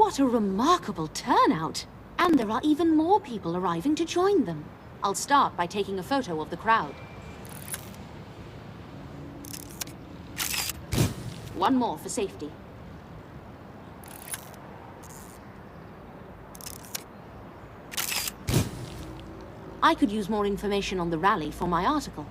What a remarkable turnout! And there are even more people arriving to join them. I'll start by taking a photo of the crowd. One more for safety. I could use more information on the rally for my article.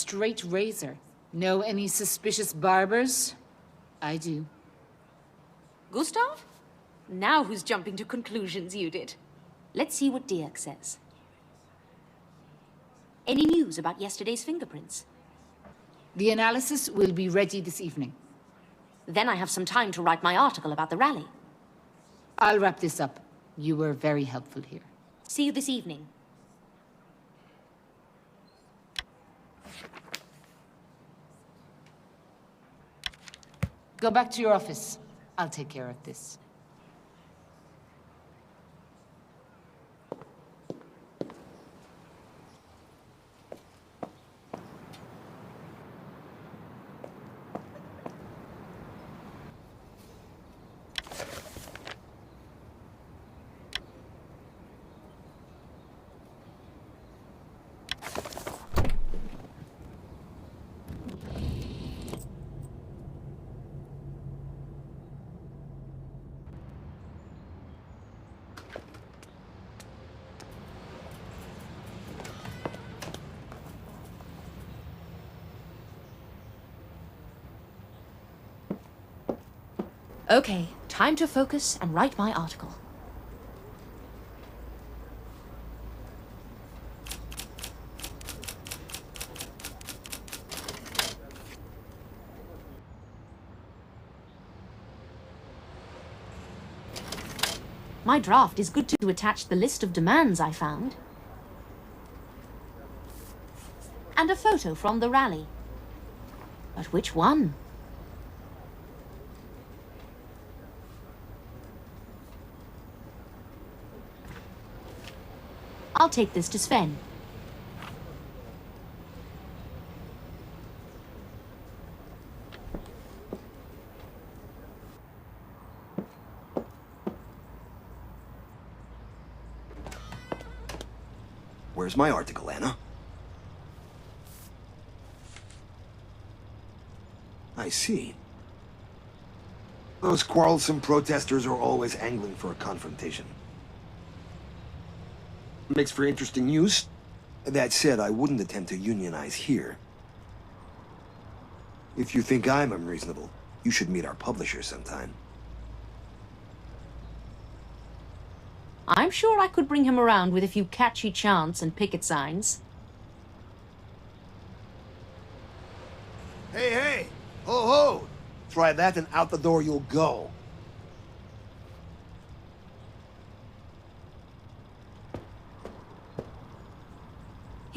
straight razor. Know any suspicious barbers? I do. Gustav? Now who's jumping to conclusions, you did? Let's see what Dirk says. Any news about yesterday's fingerprints? The analysis will be ready this evening. Then I have some time to write my article about the rally. I'll wrap this up. You were very helpful here. See you this evening. Go back to your office. I'll take care of this. Okay, time to focus and write my article. My draft is good to attach the list of demands I found. And a photo from the rally. But which one? I'll take this to Sven. Where's my article, Anna? I see. Those quarrelsome protesters are always angling for a confrontation. Makes for interesting news. That said, I wouldn't attempt to unionize here. If you think I'm unreasonable, you should meet our publisher sometime. I'm sure I could bring him around with a few catchy chants and picket signs. Hey, hey! Ho, ho! Try that and out the door you'll go.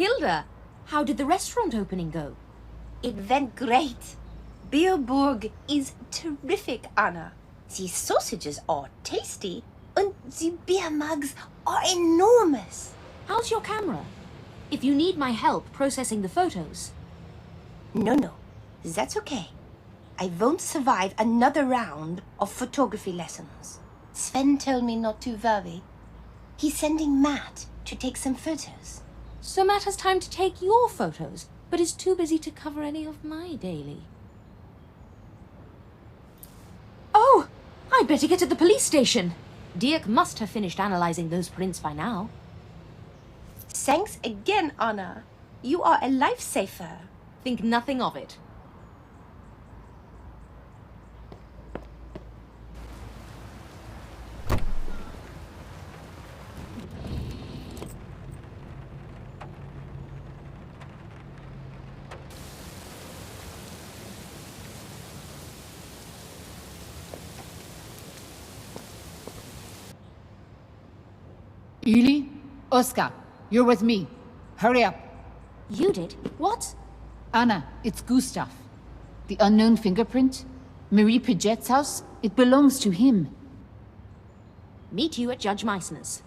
Hilda, how did the restaurant opening go? It went great. Bierburg is terrific, Anna. The sausages are tasty, and the beer mugs are enormous. How's your camera? If you need my help processing the photos. No, that's okay. I won't survive another round of photography lessons. Sven told me not to worry. He's sending Matt to take some photos. So Matt has time to take your photos, but is too busy to cover any of my daily. Oh! I'd better get to the police station. Dirk must have finished analyzing those prints by now. Thanks again, Anna. You are a lifesaver. Think nothing of it. Uli? Oskar, you're with me. Hurry up. You did? What? Anna, it's Gustav. The unknown fingerprint? Marie Piget's house? It belongs to him. Meet you at Judge Meissner's.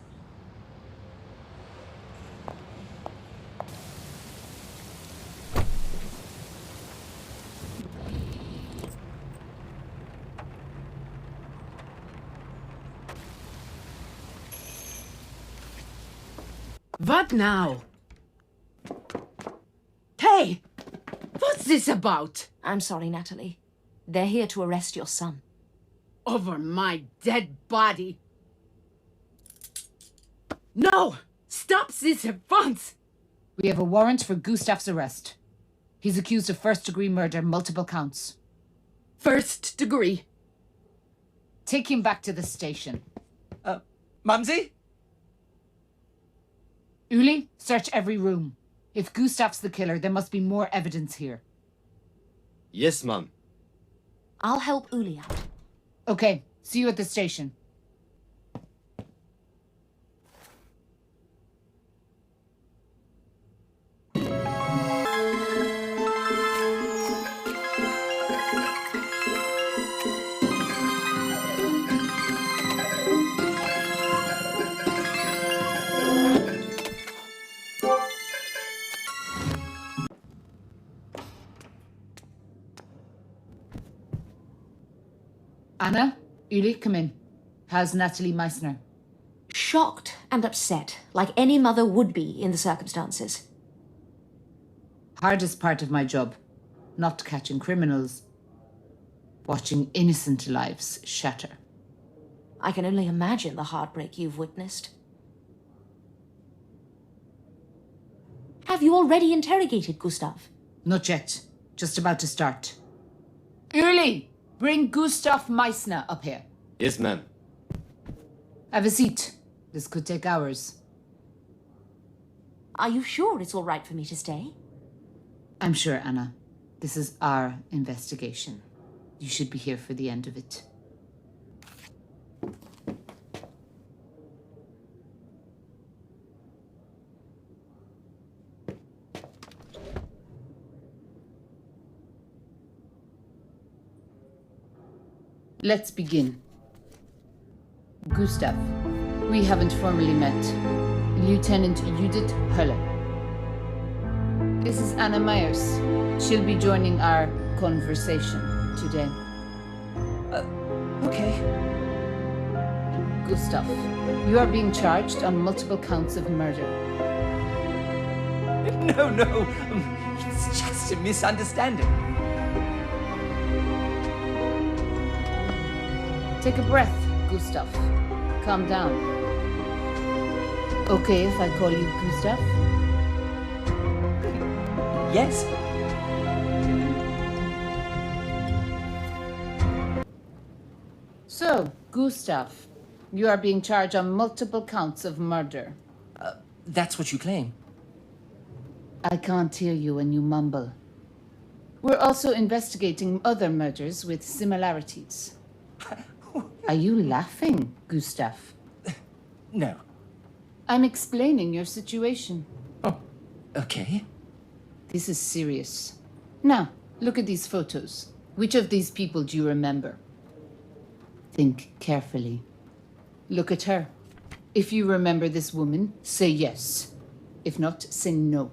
What now? Hey! What's this about? I'm sorry, Natalie. They're here to arrest your son. Over my dead body? No! Stop this at once! We have a warrant for Gustav's arrest. He's accused of first-degree murder, multiple counts. First degree. Take him back to the station. Mumsy? Uli, search every room. If Gustav's the killer, there must be more evidence here. Yes, Mum. I'll help Uli out. Okay, see you at the station. Anna, Uli, come in. How's Natalie Meissner? Shocked and upset, like any mother would be in the circumstances. Hardest part of my job. Not catching criminals. Watching innocent lives shatter. I can only imagine the heartbreak you've witnessed. Have you already interrogated Gustav? Not yet. Just about to start. Uli! Bring Gustav Meissner up here. Yes, ma'am. Have a seat. This could take hours. Are you sure it's all right for me to stay? I'm sure, Anna. This is our investigation. You should be here for the end of it. Let's begin. Gustav, we haven't formally met. Lieutenant Judith Höller. This is Anna Myers. She'll be joining our conversation today. Okay. Gustav, you are being charged on multiple counts of murder. No. It's just a misunderstanding. Take a breath, Gustav. Calm down. Okay if I call you Gustav? Yes. So, Gustav, you are being charged on multiple counts of murder. That's what you claim. I can't hear you when you mumble. We're also investigating other murders with similarities. Are you laughing, Gustav? No. I'm explaining your situation. Oh, okay. This is serious. Now, look at these photos. Which of these people do you remember? Think carefully. Look at her. If you remember this woman, say yes. If not, say no.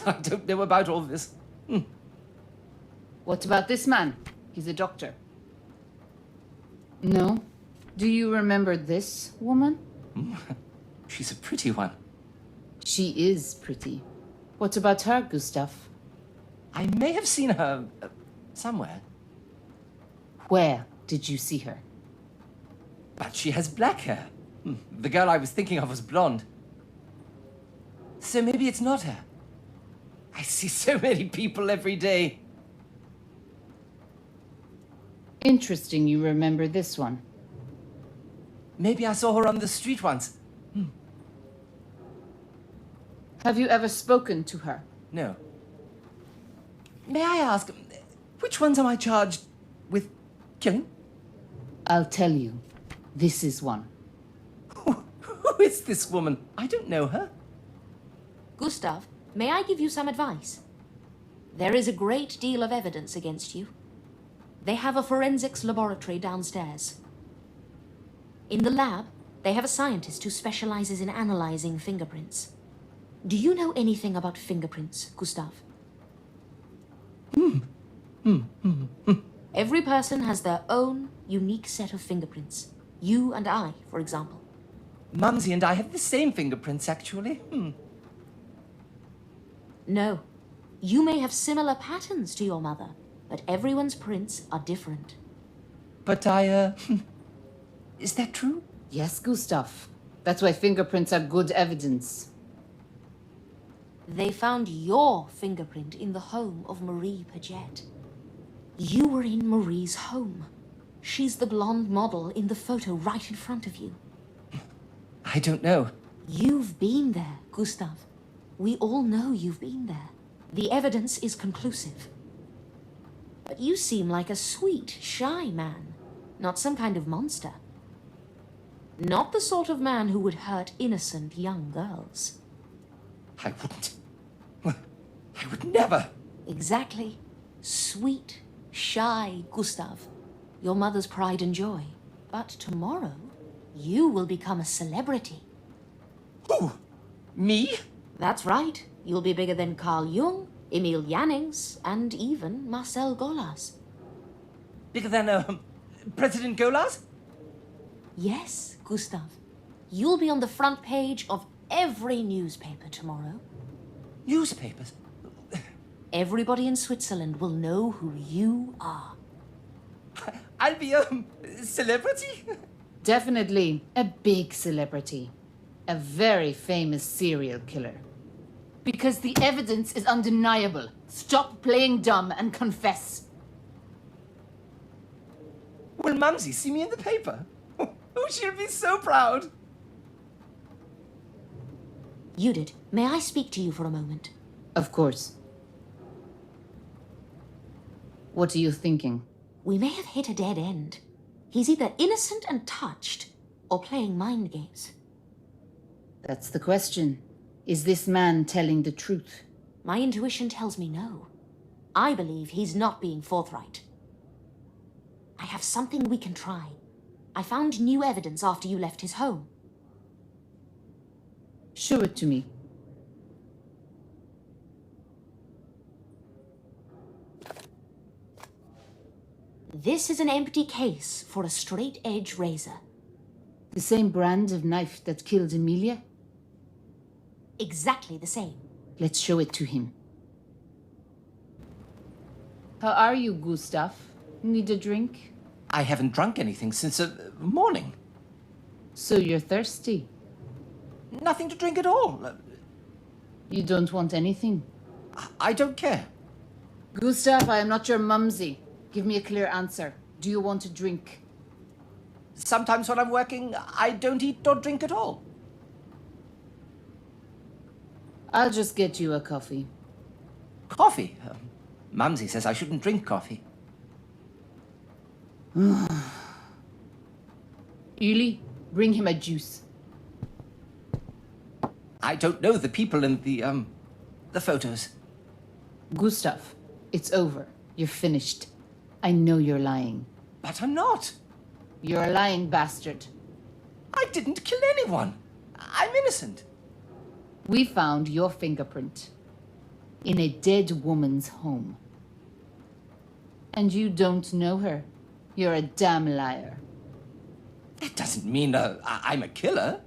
I don't know about all this. What about this man? He's a doctor. No? Do you remember this woman? She's a pretty one. She is pretty. What about her, Gustav? I may have seen her somewhere. Where did you see her? But she has black hair. The girl I was thinking of was blonde. So maybe it's not her. I see so many people every day. Interesting you remember this one. Maybe I saw her on the street once. Have you ever spoken to her? No. May I ask, which ones am I charged with killing? I'll tell you. This is one. Who is this woman? I don't know her. Gustav, may I give you some advice? There is a great deal of evidence against you. They have a forensics laboratory downstairs. In the lab, they have a scientist who specializes in analyzing fingerprints. Do you know anything about fingerprints, Gustav? Every person has their own unique set of fingerprints. You and I, for example. Mumsy and I have the same fingerprints, actually. No. You may have similar patterns to your mother, but everyone's prints are different. But is that true? Yes, Gustav. That's why fingerprints are good evidence. They found your fingerprint in the home of Marie Paget. You were in Marie's home. She's the blonde model in the photo right in front of you. I don't know. You've been there, Gustav. We all know you've been there. The evidence is conclusive. But you seem like a sweet, shy man, not some kind of monster. Not the sort of man who would hurt innocent young girls. I wouldn't. I would never. Exactly. Sweet, shy Gustav. Your mother's pride and joy. But tomorrow, you will become a celebrity. Who? Me? That's right. You'll be bigger than Carl Jung, Emil Jannings, and even Marcel Golas. Bigger than, President Golas? Yes, Gustav. You'll be on the front page of every newspaper tomorrow. Newspapers? Everybody in Switzerland will know who you are. I'll be a celebrity? Definitely a big celebrity. A very famous serial killer. Because the evidence is undeniable. Stop playing dumb and confess. Will Mumsy see me in the paper? Oh, she'll be so proud. Judith, may I speak to you for a moment? Of course. What are you thinking? We may have hit a dead end. He's either innocent and touched, or playing mind games. That's the question. Is this man telling the truth? My intuition tells me no. I believe he's not being forthright. I have something we can try. I found new evidence after you left his home. Show it to me. This is an empty case for a straight-edge razor. The same brand of knife that killed Emilia? Exactly the same. Let's show it to him. How are you, Gustav? Need a drink? I haven't drunk anything since morning. So you're thirsty? Nothing to drink at all. You don't want anything? I don't care. Gustav, I am not your mumsy. Give me a clear answer. Do you want a drink? Sometimes when I'm working, I don't eat or drink at all. I'll just get you a coffee. Coffee? Mumsy says I shouldn't drink coffee. Uli, bring him a juice. I don't know the people in the photos. Gustav, it's over. You're finished. I know you're lying. But I'm not. You're a lying bastard. I didn't kill anyone. I'm innocent. We found your fingerprint in a dead woman's home. And you don't know her. You're a damn liar. That doesn't mean I'm a killer.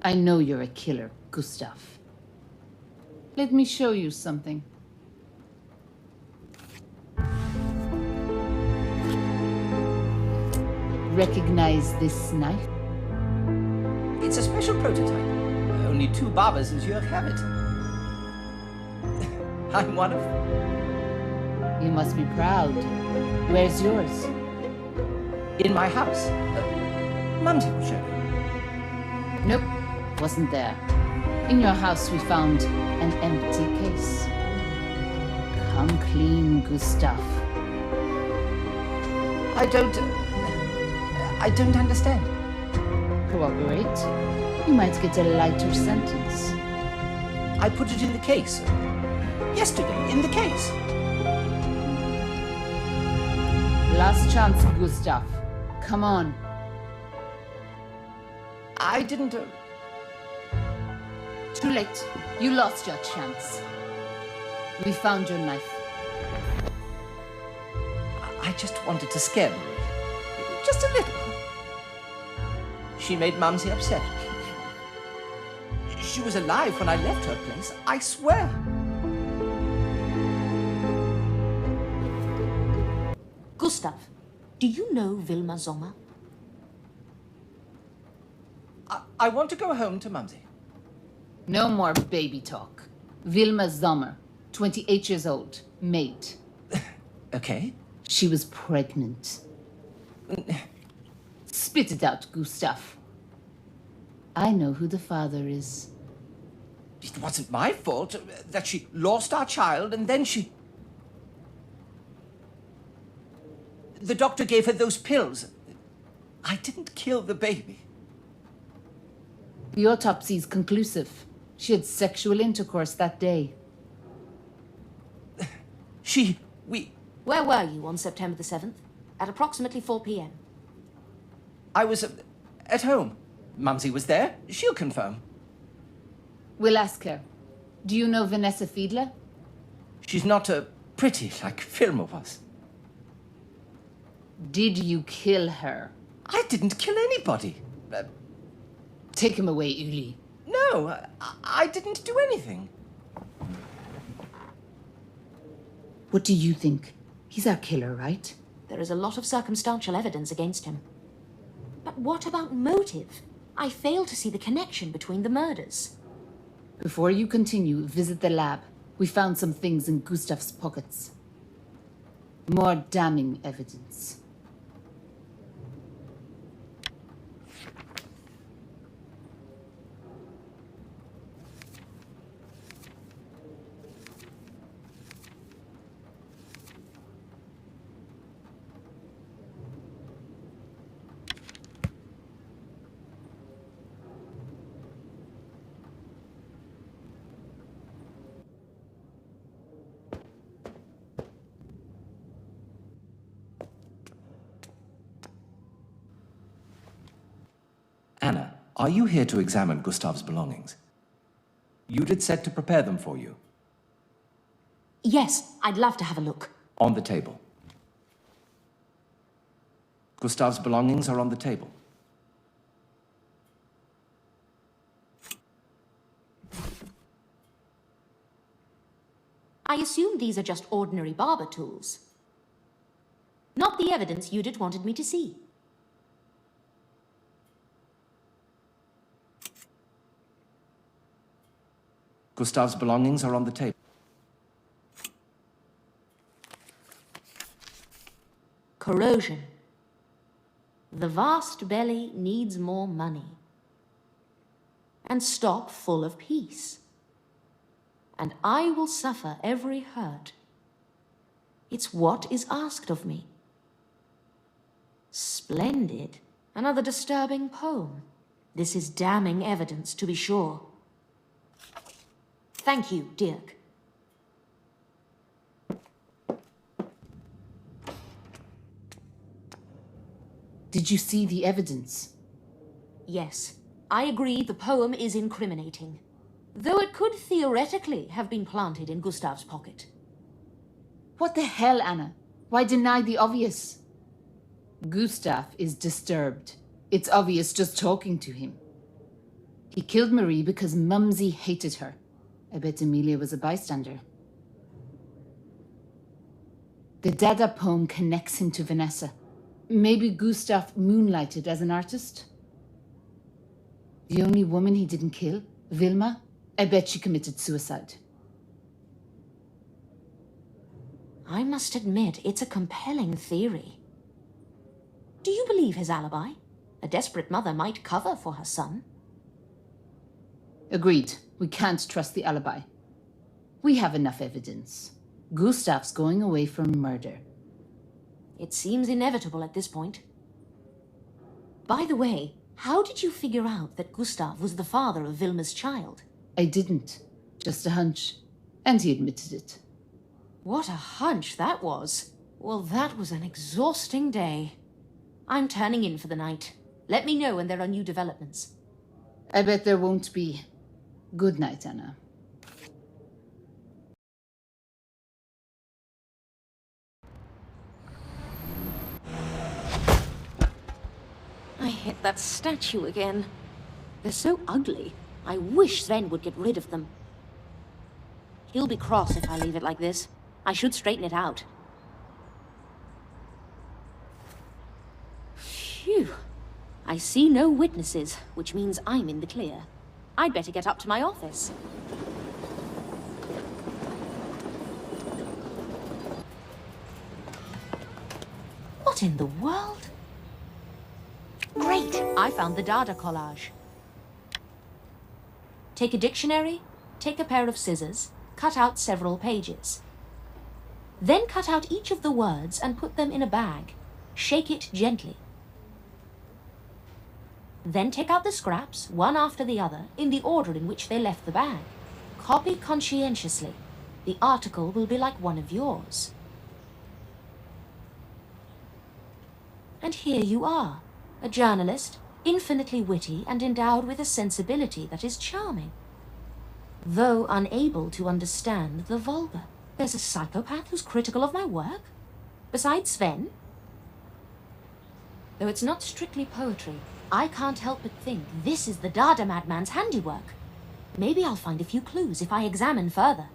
I know you're a killer, Gustav. Let me show you something. Recognize this knife? It's a special prototype. Only 2 barbers in Zurich have it. I'm one of them. You must be proud. Where's yours? In my house. Mumsy will show you. Nope, wasn't there. In your house we found an empty case. Come clean, Gustav. I don't understand. Cooperate. You might get a lighter sentence. I put it in the case. Yesterday, in the case. Last chance, Gustav. Come on. I didn't... Too late. You lost your chance. We found your knife. I just wanted to scare Marie. Just a little. She made Mumsy upset. She was alive when I left her place, I swear. Gustav, do you know Wilma Sommer? I want to go home to Mumsy. No more baby talk. Wilma Sommer, 28 years old, maid. Okay. She was pregnant. Spit it out, Gustav. I know who the father is. It wasn't my fault that she lost our child and then she... The doctor gave her those pills. I didn't kill the baby. The autopsy is conclusive. She had sexual intercourse that day. Where were you on September the 7th? At approximately 4 p.m. I was at home. Mumsy was there. She'll confirm. We'll ask her. Do you know Vanessa Fiedler? She's not pretty like Filmer was. Did you kill her? I didn't kill anybody. Take him away, Uli. No, I didn't do anything. What do you think? He's our killer, right? There is a lot of circumstantial evidence against him. But what about motive? I fail to see the connection between the murders. Before you continue, visit the lab. We found some things in Gustav's pockets. More damning evidence. Anna, are you here to examine Gustav's belongings? Judith said to prepare them for you. Yes, I'd love to have a look. On the table. Gustav's belongings are on the table. I assume these are just ordinary barber tools. Not the evidence Judith wanted me to see. Gustav's belongings are on the table. Corrosion. The vast belly needs more money. And stop full of peace. And I will suffer every hurt. It's what is asked of me. Splendid. Another disturbing poem. This is damning evidence, to be sure. Thank you, Dirk. Did you see the evidence? Yes, I agree the poem is incriminating. Though it could theoretically have been planted in Gustav's pocket. What the hell, Anna? Why deny the obvious? Gustav is disturbed. It's obvious just talking to him. He killed Marie because Mumsy hated her. I bet Emilia was a bystander. The Dada poem connects him to Vanessa. Maybe Gustav moonlighted as an artist? The only woman he didn't kill, Wilma? I bet she committed suicide. I must admit, it's a compelling theory. Do you believe his alibi? A desperate mother might cover for her son. Agreed. We can't trust the alibi. We have enough evidence. Gustav's going away for murder. It seems inevitable at this point. By the way, how did you figure out that Gustav was the father of Wilma's child? I didn't. Just a hunch. And he admitted it. What a hunch that was. Well, that was an exhausting day. I'm turning in for the night. Let me know when there are new developments. I bet there won't be. Good night, Anna. I hit that statue again. They're so ugly. I wish Sven would get rid of them. He'll be cross if I leave it like this. I should straighten it out. Phew. I see no witnesses, which means I'm in the clear. I'd better get up to my office. What in the world? Great! I found the Dada collage. Take a dictionary, take a pair of scissors, cut out several pages. Then cut out each of the words and put them in a bag. Shake it gently. Then take out the scraps, one after the other, in the order in which they left the bag. Copy conscientiously. The article will be like one of yours. And here you are, a journalist, infinitely witty and endowed with a sensibility that is charming. Though unable to understand the vulgar. There's a psychopath who's critical of my work? Besides Sven? Though it's not strictly poetry, I can't help but think this is the Dada madman's handiwork. Maybe I'll find a few clues if I examine further.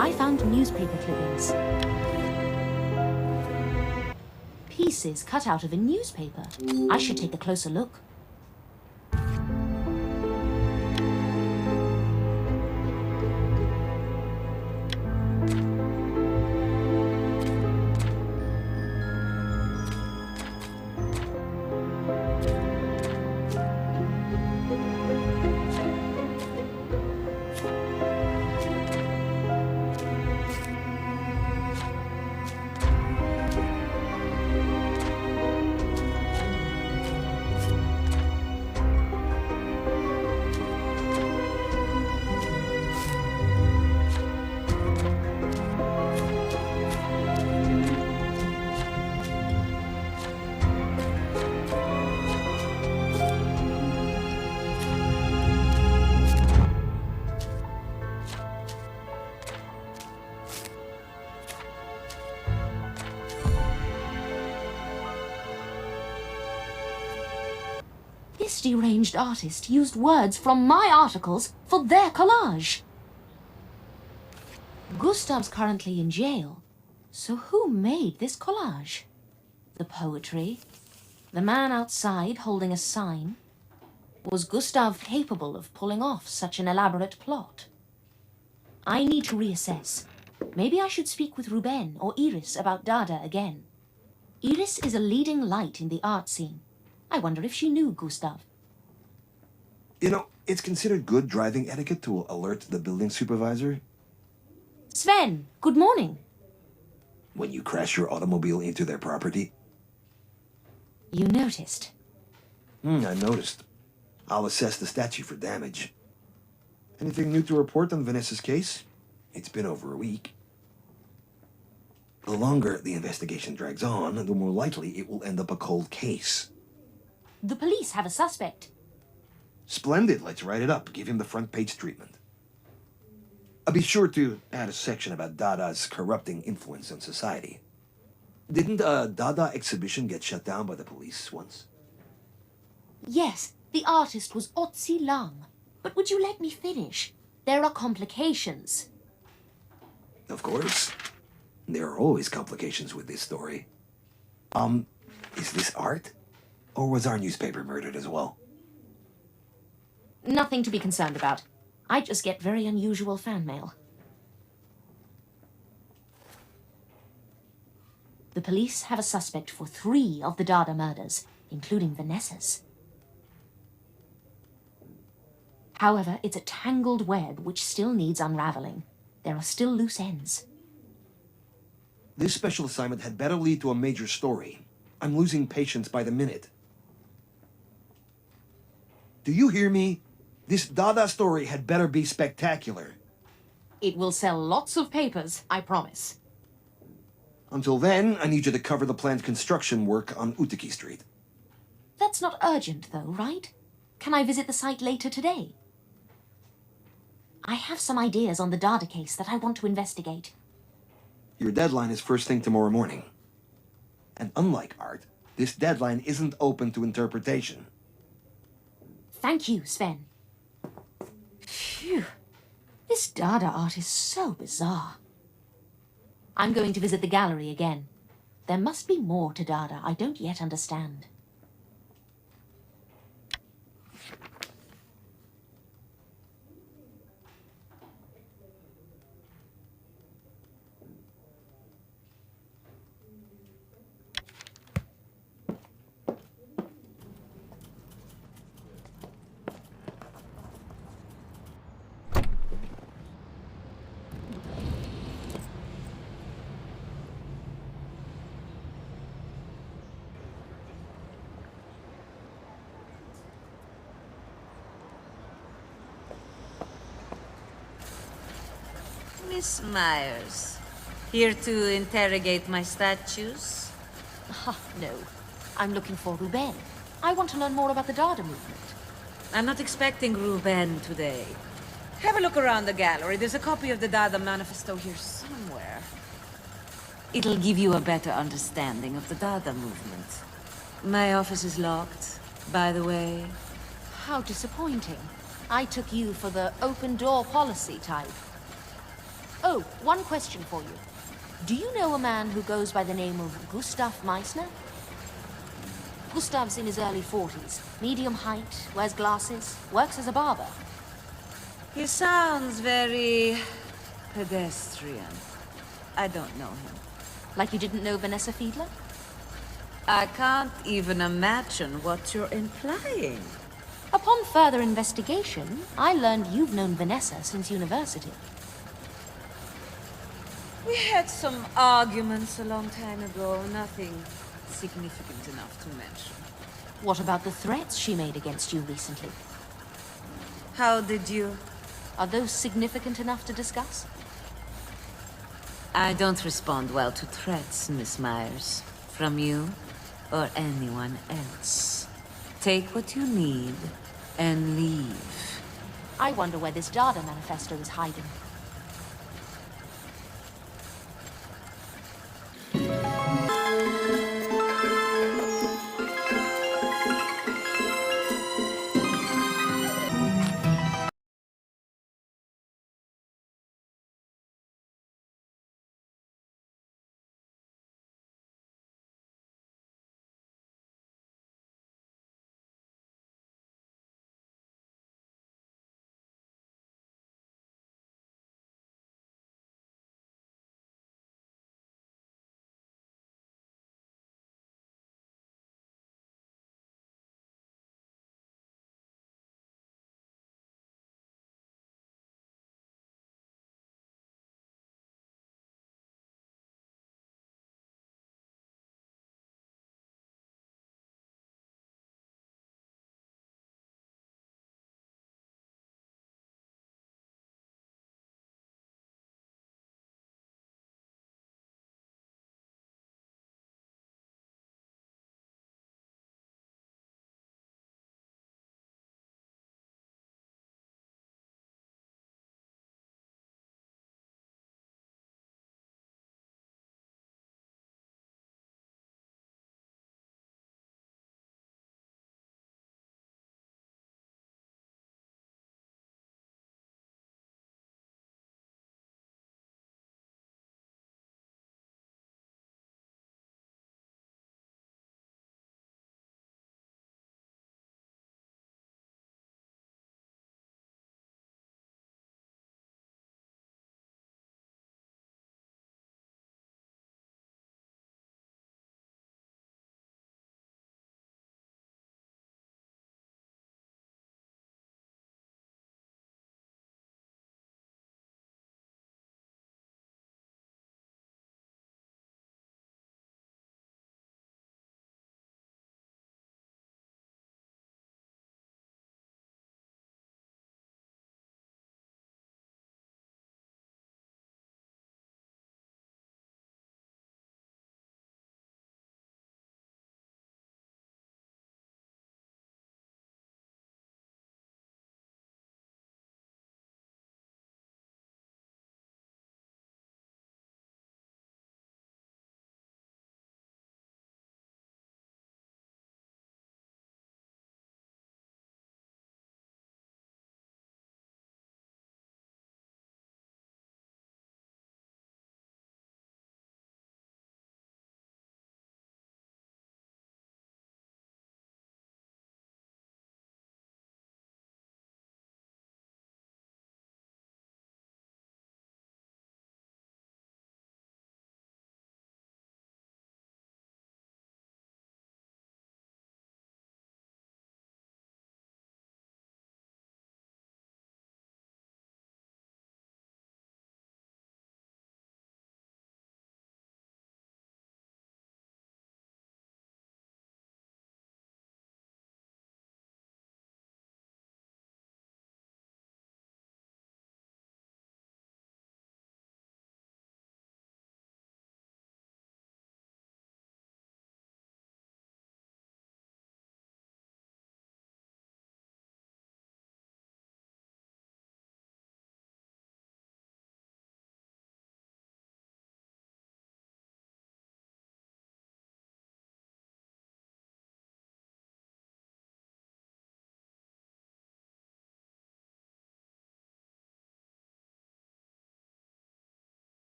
I found newspaper clippings. Pieces cut out of a newspaper. I should take a closer look. This deranged artist used words from my articles for their collage. Gustav's currently in jail, so who made this collage? The poetry? The man outside holding a sign? Was Gustav capable of pulling off such an elaborate plot? I need to reassess. Maybe I should speak with Ruben or Iris about Dada again. Iris is a leading light in the art scene. I wonder if she knew Gustav. You know, it's considered good driving etiquette to alert the building supervisor Sven, good morning. when you crash your automobile into their property. You noticed. I noticed. I'll assess the statue for damage. Anything new to report on Vanessa's case? It's been over a week. The longer the investigation drags on, the more likely it will end up a cold case. The police have a suspect. Splendid, let's write it up. Give him the front page treatment. I'll be sure to add a section about Dada's corrupting influence on society. Didn't a Dada exhibition get shut down by the police once? Yes, the artist was Otzi Lang. But would you let me finish? There are complications. Of course. There are always complications with this story. Is this art? Or was our newspaper murdered as well? Nothing to be concerned about. I just get very unusual fan mail. The police have a suspect for 3 of the Dada murders, including Vanessa's. However, it's a tangled web which still needs unraveling. There are still loose ends. This special assignment had better lead to a major story. I'm losing patience by the minute. Do you hear me? This Dada story had better be spectacular. It will sell lots of papers, I promise. Until then, I need you to cover the planned construction work on Utiki Street. That's not urgent, though, right? Can I visit the site later today? I have some ideas on the Dada case that I want to investigate. Your deadline is first thing tomorrow morning. And unlike art, This deadline isn't open to interpretation. Thank you, Sven. Phew. This Dada art is so bizarre. I'm going to visit the gallery again. There must be more to Dada I don't yet understand. Miss Myers, here to interrogate my statues? No. I'm looking for Ruben. I want to learn more about the Dada movement. I'm not expecting Ruben today. Have a look around the gallery. There's a copy of the Dada Manifesto here somewhere. It'll give you a better understanding of the Dada movement. My office is locked, by the way. How disappointing. I took you for the open-door policy type. Oh, one question for you. Do you know a man who goes by the name of Gustav Meissner? Gustav's in his early 40s, medium height, wears glasses, works as a barber. He sounds very pedestrian. I don't know him. Like you didn't know Vanessa Fiedler? I can't even imagine what you're implying. Upon further investigation, I learned you've known Vanessa since university. We had some arguments a long time ago, nothing significant enough to mention. What about the threats she made against you recently? How did you? Are those significant enough to discuss? I don't respond well to threats, Miss Myers. From you or anyone else. Take what you need and leave. I wonder where this Dada manifesto is hiding.